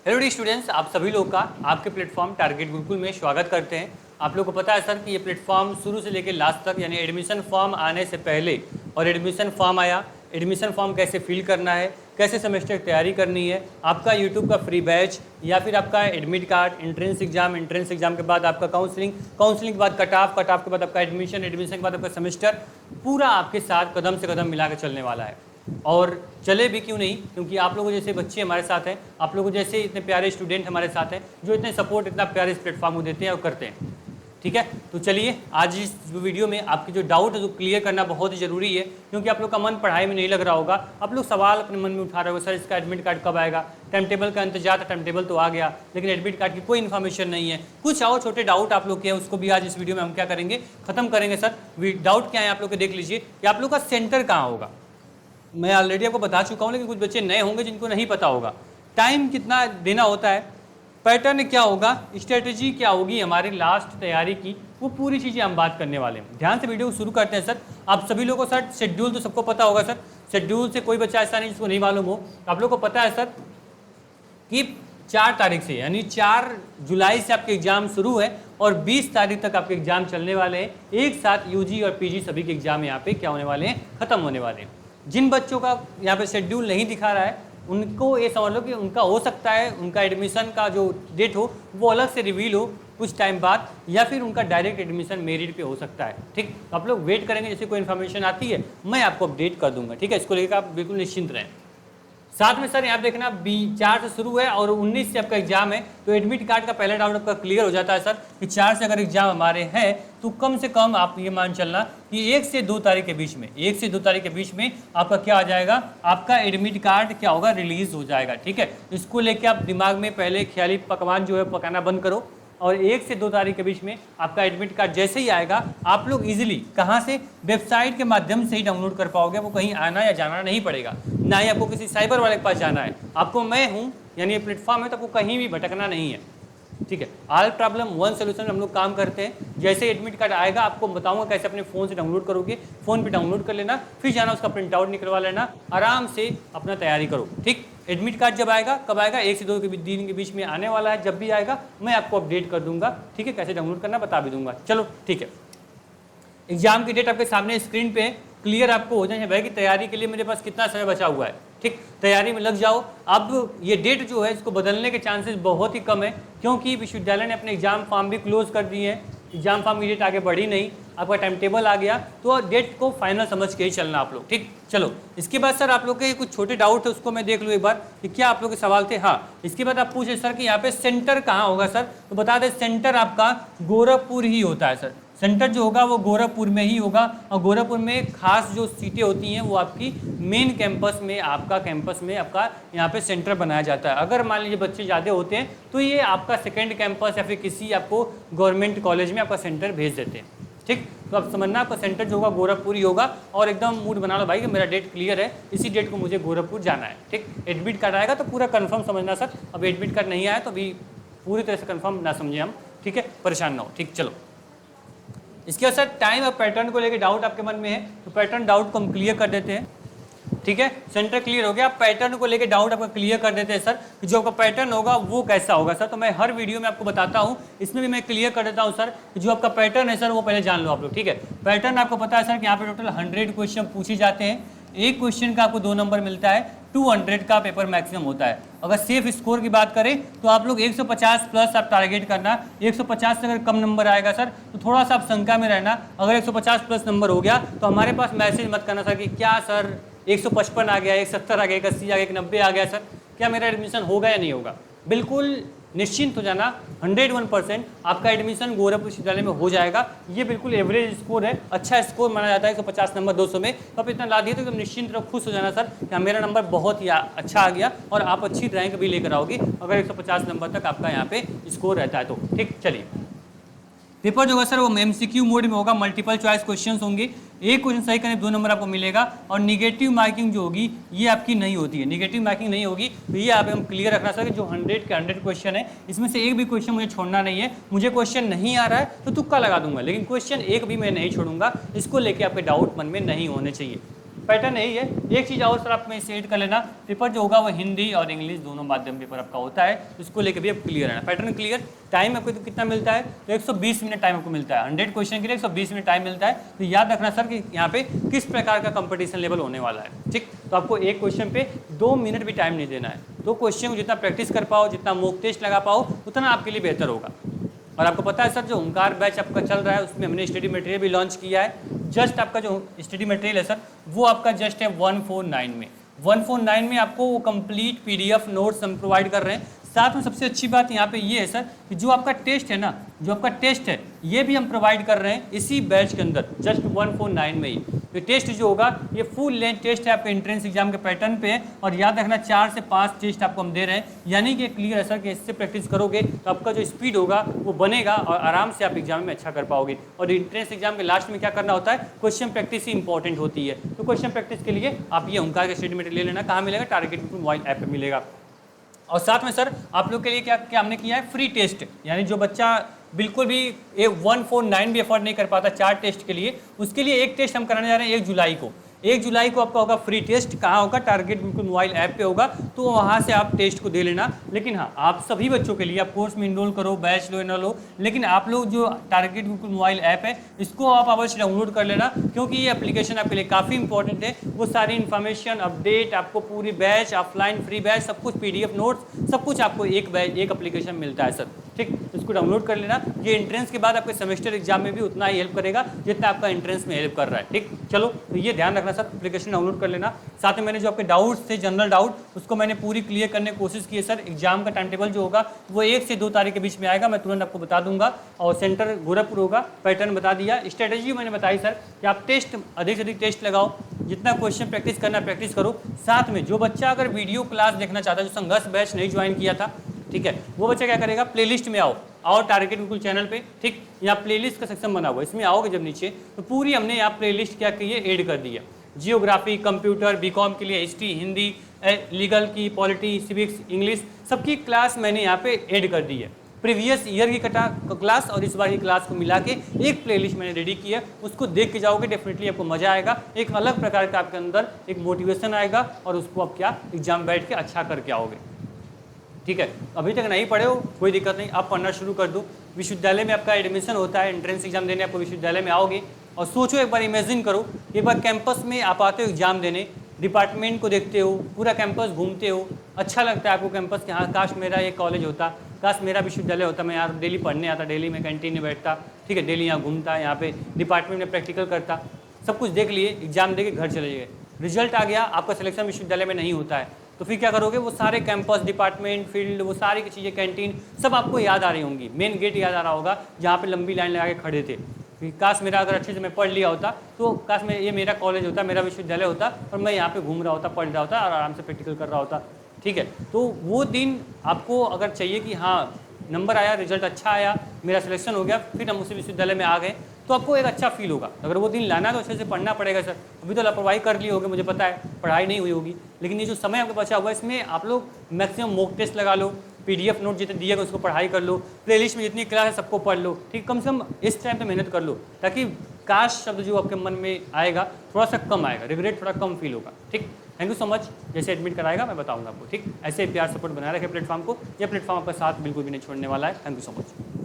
Hello D students, आप सभी लोग का आपके प्लेटफॉर्म टारगेट गुरुकुल में स्वागत करते हैं। आप लोग को पता है सर कि ये प्लेटफॉर्म शुरू से लेकर लास्ट तक यानी एडमिशन फॉर्म आने से पहले और एडमिशन फॉर्म आया, एडमिशन फॉर्म कैसे फिल करना है, कैसे सेमेस्टर की तैयारी करनी है, आपका यूट्यूब का फ्री बैच या फिर आपका एडमिट कार्ड, एंट्रेंस एग्जाम के बाद आपका काउंसलिंग के बाद कट ऑफ के बाद आपका एडमिशन के बाद आपका सेमेस्टर, पूरा आपके साथ कदम से कदम मिला के चलने वाला है। और चले भी क्यों नहीं, क्योंकि आप लोगों जैसे बच्चे हमारे साथ हैं, आप लोगों जैसे इतने प्यारे स्टूडेंट हमारे साथ हैं जो इतने सपोर्ट इतना प्यारे इस प्लेटफॉर्म को देते हैं और करते हैं। ठीक है, तो चलिए आज इस वीडियो में आपके जो डाउट है जो क्लियर करना बहुत ही ज़रूरी है, क्योंकि आप लोग का मन पढ़ाई में नहीं लग रहा होगा। आप लोग सवाल अपने मन में उठा रहे हो, सर इसका एडमिट कार्ड कब आएगा, टाइम टेबल का इंतजार था, टाइम टेबल तो आ गया लेकिन एडमिट कार्ड की कोई इन्फॉर्मेशन नहीं है। कुछ और छोटे डाउट आप लोग के हैं, उसको भी आज इस वीडियो में हम क्या करेंगे, खत्म करेंगे। सर डाउट क्या है आप लोग के, देख लीजिए कि आप लोग का सेंटर कहाँ होगा। मैं ऑलरेडी आपको बता चुका हूँ, लेकिन कुछ बच्चे नए होंगे जिनको नहीं पता होगा। टाइम कितना देना होता है, पैटर्न क्या होगा, स्ट्रेटजी क्या होगी हमारी लास्ट तैयारी की, वो पूरी चीज़ें हम बात करने वाले हैं। ध्यान से वीडियो को शुरू करते हैं। सर आप सभी लोगों को सर शेड्यूल तो सबको पता होगा। सर शेड्यूल से कोई बच्चा ऐसा नहीं जिसको नहीं मालूम हो। आप लोग को पता है सर कि 4 तारीख से यानी 4 जुलाई से आपके एग्जाम शुरू है और 20 तारीख तक आपके एग्जाम चलने वाले हैं। एक साथ यूजी और पीजी सभी के एग्जाम यहाँ पे क्या होने वाले हैं, खत्म होने वाले हैं। जिन बच्चों का यहाँ पे शेड्यूल नहीं दिखा रहा है उनको ये समझ लो कि उनका हो सकता है उनका एडमिशन का जो डेट हो वो अलग से रिवील हो कुछ टाइम बाद, या फिर उनका डायरेक्ट एडमिशन मेरिट पे हो सकता है। ठीक, तो आप लोग वेट करेंगे, जैसे कोई इन्फॉर्मेशन आती है मैं आपको अपडेट कर दूंगा। ठीक है, इसको लेकर आप बिल्कुल निश्चिंत रहें। साथ में सर यहाँ देखना 4 से शुरू है और 19 से आपका एग्जाम है, तो एडमिट कार्ड का पहला डाउट आपका क्लियर हो जाता है सर कि 4 से अगर एग्जाम हमारे हैं तो कम से कम आप ये मान चलना कि 1 से 2 तारीख के बीच में आपका क्या आ जाएगा, आपका एडमिट कार्ड क्या होगा, रिलीज हो जाएगा। ठीक है, इसको लेके आप दिमाग में पहले ख्याली पकवान जो है पकाना बंद करो और 1 से 2 तारीख के बीच में आपका एडमिट कार्ड जैसे ही आएगा आप लोग इजीली कहाँ से, वेबसाइट के माध्यम से ही डाउनलोड कर पाओगे। वो कहीं आना या जाना नहीं पड़ेगा, ना ही आपको किसी साइबर वाले के पास जाना है। आपको मैं हूँ यानी ये प्लेटफॉर्म है तो आपको कहीं भी भटकना नहीं है। ठीक है, ऑल प्रॉब्लम वन सोल्यूशन हम लोग काम करते हैं। जैसे एडमिट कार्ड आएगा आपको बताऊंगा कैसे अपने फ़ोन से डाउनलोड करोगे, फ़ोन पे डाउनलोड कर लेना, फिर जाना उसका प्रिंट आउट निकलवा लेना, आराम से अपना तैयारी करो। ठीक, एडमिट कार्ड जब आएगा, कब आएगा, 1 से 2 दिन के बीच में आने वाला है। जब भी आएगा मैं आपको अपडेट कर दूंगा। ठीक है, कैसे डाउनलोड करना बता भी दूंगा। चलो ठीक है, एग्जाम की डेट आपके सामने स्क्रीन पे क्लियर आपको हो जाए भाई कि तैयारी के लिए मेरे पास कितना समय बचा हुआ है। ठीक, तैयारी में लग जाओ। अब ये डेट जो है इसको बदलने के चांसेस बहुत ही कम है, क्योंकि विश्वविद्यालय ने अपने एग्जाम फॉर्म भी क्लोज कर दिए हैं। एग्जाम फॉर्म की डेट आगे बढ़ी नहीं, आपका टाइम टेबल आ गया, तो डेट को फाइनल समझ के ही चलना आप लोग। ठीक, चलो इसके बाद सर आप लोग के कुछ छोटे डाउट है उसको मैं देख लूँ एक बार कि क्या आप लोग के सवाल थे। हाँ, इसके बाद आप पूछे सर कि यहाँ पे सेंटर कहाँ होगा सर, तो बता दें सेंटर आपका गोरखपुर ही होता है। सर सेंटर जो होगा वो गोरखपुर में ही होगा और गोरखपुर में खास जो सीटें होती हैं वो आपकी मेन कैंपस में, आपका कैंपस में आपका यहाँ पे सेंटर बनाया जाता है। अगर मान लीजिए बच्चे ज़्यादा होते हैं तो ये आपका सेकंड कैंपस या फिर किसी आपको गवर्नमेंट कॉलेज में आपका सेंटर भेज देते हैं। ठीक, तो आप समझना आपका सेंटर जो होगा गोरखपुर ही होगा और एकदम मूड बना लो भाई कि मेरा डेट क्लियर है, इसी डेट को मुझे गोरखपुर जाना है। ठीक, एडमिट कार्ड आएगा तो पूरा कन्फर्म समझना सर। अब एडमिट कार्ड नहीं आया तो अभी पूरी तरह से कन्फर्म ना समझे हम। ठीक है, परेशान ना हो। ठीक, चलो इसके बाद सर टाइम और पैटर्न को लेकर डाउट आपके मन में है तो पैटर्न डाउट को हम क्लियर कर देते हैं। ठीक है, सेंटर क्लियर हो गया, पैटर्न को लेकर डाउट आपका क्लियर कर देते हैं सर कि जो आपका पैटर्न होगा वो कैसा होगा। सर तो मैं हर वीडियो में आपको बताता हूँ, इसमें भी मैं क्लियर कर देता हूँ सर कि जो आपका पैटर्न है सर वो पहले जान लो आप लोग। ठीक है, पैटर्न आपको पता है सर कि यहाँ पे टोटल 100 क्वेश्चन पूछे जाते हैं। एक क्वेश्चन का आपको 2 नंबर मिलता है, 200 का पेपर मैक्सिमम होता है। अगर सेफ स्कोर की बात करें तो आप लोग 150 प्लस आप टारगेट करना। 150 से अगर कम नंबर आएगा सर तो थोड़ा सा आप शंका में रहना। अगर 150 प्लस नंबर हो गया तो हमारे पास मैसेज मत करना सर कि क्या सर 155 आ गया, 170 आ गया, 180 आ गया, 190 आ गया सर, क्या मेरा एडमिशन होगा या नहीं होगा। बिल्कुल निश्चिंत हो जाना, 101% आपका एडमिशन गोरखपुर विश्वविद्यालय में हो जाएगा। ये बिल्कुल एवरेज स्कोर है, अच्छा स्कोर माना जाता है 150 नंबर 200 में। तो आप इतना ला दिए तो एकदम निश्चिंत रहो, खुश हो जाना सर कि मेरा नंबर बहुत ही अच्छा आ गया और आप अच्छी रैंक भी लेकर आओगे अगर 150 नंबर तक आपका यहाँ पे स्कोर रहता है तो। ठीक, चलिए पेपर जो होगा सर वो MCQ मोड में होगा, मल्टीपल चॉइस क्वेश्चंस होंगे। एक क्वेश्चन सही करने 2 नंबर आपको मिलेगा और निगेटिव मार्किंग जो होगी ये आपकी नहीं होती है, निगेटिव मार्किंग नहीं होगी। तो ये आप हम क्लियर रखना सर कि जो 100 के 100 क्वेश्चन है इसमें से एक भी क्वेश्चन मुझे छोड़ना नहीं है। मुझे क्वेश्चन नहीं आ रहा है तो तुक्का लगा दूंगा, लेकिन क्वेश्चन एक भी मैं नहीं छोड़ूंगा। इसको लेके आपके डाउट मन में नहीं होने चाहिए। पैटर्न यही है। एक चीज़ और सर आप में सेट कर लेना, पेपर जो होगा वो हिंदी और इंग्लिश दोनों माध्यम पेपर आपका होता है, इसको लेकर भी अब क्लियर है। Pattern clear. टाइम आपको कितना मिलता है, तो 120 मिनट टाइम आपको मिलता है। 100 क्वेश्चन के लिए 120 मिनट टाइम मिलता है। तो याद रखना सर कि यहाँ पे किस प्रकार का कंपटीशन लेवल होने वाला है, ठीक। तो आपको एक क्वेश्चन पे 2 मिनट भी टाइम नहीं देना है। तो क्वेश्चन को जितना प्रैक्टिस कर पाओ, जितना मॉक टेस्ट लगा पाओ, उतना आपके लिए बेहतर होगा। और आपको पता है सर, जो ओंकार बैच आपका चल रहा है उसमें हमने स्टडी मटेरियल भी लॉन्च किया है। जस्ट आपका जो स्टडी मटेरियल है सर, वो आपका जस्ट है 149 में। 149 में आपको वो कंप्लीट PDF नोट्स हम प्रोवाइड कर रहे हैं। साथ में सबसे अच्छी बात यहाँ पे ये है सर कि जो आपका टेस्ट है ना, जो आपका टेस्ट है ये भी हम प्रोवाइड कर रहे हैं इसी बैच के अंदर, जस्ट 149 में ही। तो टेस्ट जो होगा ये फुल लेंथ टेस्ट है, आपके एंट्रेंस एग्जाम के पैटर्न पे है। और याद रखना 4 से 5 टेस्ट आपको हम दे रहे हैं, यानी कि क्लियर है सर कि इससे प्रैक्टिस करोगे तो आपका जो स्पीड होगा वो बनेगा और आराम से आप एग्जाम में अच्छा कर पाओगे। और एंट्रेंस एग्जाम के लास्ट में क्या करना होता है, क्वेश्चन प्रैक्टिस ही इंपॉर्टेंट होती है। तो क्वेश्चन प्रैक्टिस के लिए आप ये ओंकार का स्टडी मटेरियल ले लेना। कहाँ मिलेगा, टारगेट गुरुकुल मोबाइल ऐप पर मिलेगा। और साथ में सर आप लोग के लिए क्या क्या हमने किया है, फ्री टेस्ट, यानी जो बच्चा बिल्कुल भी 149 भी अफोर्ड नहीं कर पाता 4 टेस्ट के लिए, उसके लिए एक टेस्ट हम कराने जा रहे हैं 1 जुलाई को। 1 जुलाई को आपका होगा फ्री टेस्ट। कहाँ होगा, टारगेट गुरुकुल मोबाइल ऐप पे होगा, तो वहाँ से आप टेस्ट को दे लेना। लेकिन हाँ, आप सभी बच्चों के लिए आप कोर्स में इनरोल करो, बैच लो ना लो, लेकिन आप लोग जो टारगेट गुरुकुल मोबाइल ऐप है इसको आप अवश्य डाउनलोड कर लेना, क्योंकि ये एप्लीकेशन आपके लिए काफ़ी इंपॉर्टेंट है। वो सारी इन्फॉर्मेशन अपडेट आपको पूरी बैच, ऑफलाइन फ्री बैच, सब कुछ PDF नोट्स सब कुछ आपको एक बैच एक एप्लीकेशन मिलता है सर, ठीक। इसको डाउनलोड कर लेना। ये एंट्रेंस के बाद आपके सेमेस्टर एग्जाम में भी उतना ही हेल्प करेगा जितना आपका एंट्रेंस में हेल्प कर रहा है, ठीक। चलो, तो ये ध्यान रखना सर, एप्लीकेशन डाउनलोड कर लेना। साथ में मैंने जो आपके डाउट्स थे, जनरल डाउट, उसको मैंने पूरी क्लियर करने की कोशिश की है सर। एग्जाम का टाइम टेबल जो होगा वो 1 से 2 तारीख के बीच में आएगा, मैं तुरंत आपको बता दूंगा। और सेंटर गोरखपुर होगा, पैटर्न बता दिया। स्ट्रेटेजी मैंने बताई सर कि आप टेस्ट अधिक से अधिक टेस्ट लगाओ, जितना क्वेश्चन प्रैक्टिस करना प्रैक्टिस करो। साथ में जो बच्चा अगर वीडियो क्लास देखना चाहता है, जो संघर्ष बैच नहीं ज्वाइन किया था, ठीक है, वो बच्चा क्या करेगा, प्लेलिस्ट में आओ टारगेट गुरुकुल चैनल पे, ठीक। यहाँ प्लेलिस्ट का सेक्शन बना हुआ है, इसमें आओगे जब नीचे तो पूरी हमने यहाँ प्लेलिस्ट क्या की है, ऐड कर दी है। जियोग्राफी, कंप्यूटर, बीकॉम के लिए हिस्ट्री, हिंदी, लीगल की, पॉलिटी, सिविक्स, इंग्लिश, सबकी क्लास मैंने यहाँ पे ऐड कर दी है। प्रीवियस ईयर की क्लास और इस बार की क्लास को मिला के एक प्लेलिस्ट मैंने रेडी की है, उसको देख के जाओगे डेफिनेटली आपको मजा आएगा। एक अलग प्रकार का आपके अंदर एक मोटिवेशन आएगा और उसको आप क्या एग्जाम बैठ के अच्छा करके आओगे, ठीक है। अभी तक नहीं पढ़े हो कोई दिक्कत नहीं, आप पढ़ना शुरू कर दो। विश्वविद्यालय में आपका एडमिशन होता है, एंट्रेंस एग्जाम देने आपको विश्वविद्यालय में आओगे। और सोचो, एक बार इमेजिन करो, एक बार कैंपस में आप आते हो एग्जाम देने, डिपार्टमेंट को देखते हो, पूरा कैंपस घूमते हो, अच्छा लगता है आपको कैंपस के, हाँ काश मेरा ये कॉलेज होता, काश मेरा विश्वविद्यालय होता, मैं यहाँ डेली पढ़ने आता, डेली में कैंटीन में बैठता, ठीक है, डेली यहाँ घूमता, यहाँ पे डिपार्टमेंट में प्रैक्टिकल करता, सब कुछ देख लिए, एग्जाम दे के घर चले गए, रिजल्ट आ गया, आपका सिलेक्शन विश्वविद्यालय में नहीं होता है, तो फिर क्या करोगे, वो सारे कैंपस, डिपार्टमेंट, फील्ड, वो सारी की चीज़ें, कैंटीन, सब आपको याद आ रही होंगी। मेन गेट याद आ रहा होगा जहाँ पे लंबी लाइन लगा के खड़े थे, काश मेरा अगर अच्छे से मैं पढ़ लिया होता, तो काश मैं ये मेरा कॉलेज होता, मेरा विश्वविद्यालय होता, और मैं यहाँ पे घूम रहा होता, पढ़ रहा होता और आराम से प्रैक्टिकल कर रहा होता, ठीक है। तो वो दिन आपको अगर चाहिए कि हाँ नंबर आया, रिजल्ट अच्छा आया, मेरा सिलेक्शन हो गया, फिर हम उसी विश्वविद्यालय में आ गए, तो आपको एक अच्छा फील होगा। अगर वो दिन लाना तो अच्छे से पढ़ना पड़ेगा सर। अभी तो लापरवाही कर ली होगी, मुझे पता है, पढ़ाई नहीं हुई होगी, लेकिन ये जो समय आपके बचा हुआ है इसमें आप लोग मैक्सिमम मॉक टेस्ट लगा लो, PDF नोट जितने दिए गए उसको पढ़ाई कर लो, प्लेलिस्ट में जितनी क्लास है सबको पढ़ लो, ठीक। कम से कम इस टाइम पे मेहनत कर लो, ताकि काश शब्द जो आपके मन में आएगा थोड़ा सा कम आएगा, रिग्रेट थोड़ा कम फील होगा, ठीक। Thank you so much. जैसे एडमिट कराएगा मैं बताऊंगा आपको, ठीक। ऐसे प्यार सपोर्ट बनाए रखे प्लेटफॉर्म को, ये प्लेटफॉर्म आपका साथ बिल्कुल भी नहीं छोड़ने वाला है। Thank you so much.